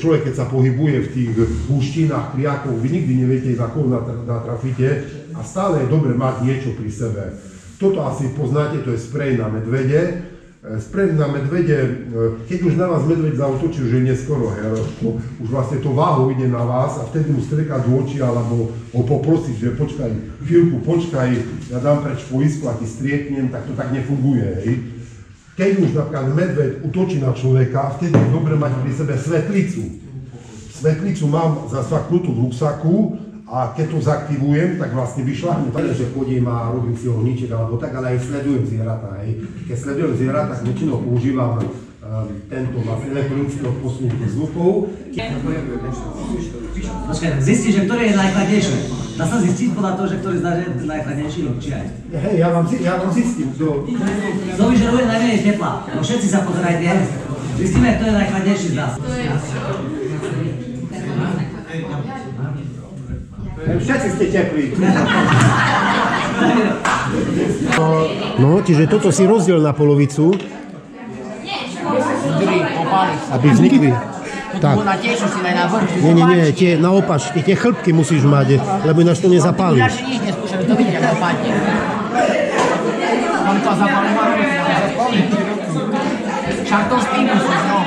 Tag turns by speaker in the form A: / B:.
A: Človek, keď sa pohybuje v tých húštinách, priakov, vy nikdy neviete, za koho natrafíte a stále je dobre mať niečo pri sebe. Toto asi poznáte, to je sprej na medvede. Sprej na medvede, keď už na vás medveď zautočí, že je neskoro, už vlastne to váhu ide na vás a vtedy mu strieká do očí alebo ho poprosiť, že počkaj, chvíľku počkaj, ja dám preč poisku a ti strieknem, tak to tak nefunguje, hej. Keď už napríklad medveď útočí na človeka, vtedy je dobre mať pri sebe svetlicu. Svetlicu mám zasvaknutú v ruksaku a keď to zaktivujem, tak vlastne vyšľahnem. Tak, že chodím a robím si ohníček alebo tak, ale aj sledujem zvieratá. Keď sledujem zvieratá, tak väčšinou používam tento vlastne elektronický posunutý zvukov.
B: Počkaj, zistí, že ktorý je najchladnejší. Dá sa zistiť podľa toho, že ktorý z nás je najchladnejší, či aj?
A: Hej, ja vám zistím, kto
B: vyžaruje najmenej tepla. No všetci sa pozerajte. Zistíme, kto je najchladnejší z nás.
A: Všetci ste teplí.
C: No, čiže toto si rozdiel na polovicu. Aby vznikli. Tak. Nie, tie naopak, tie chlpky musíš mať, lebo ináč to nezapálíš.
D: Ja že nič neskúšam, to vidím, ako padne. Mám to zapálím, však to s tým musíš, no.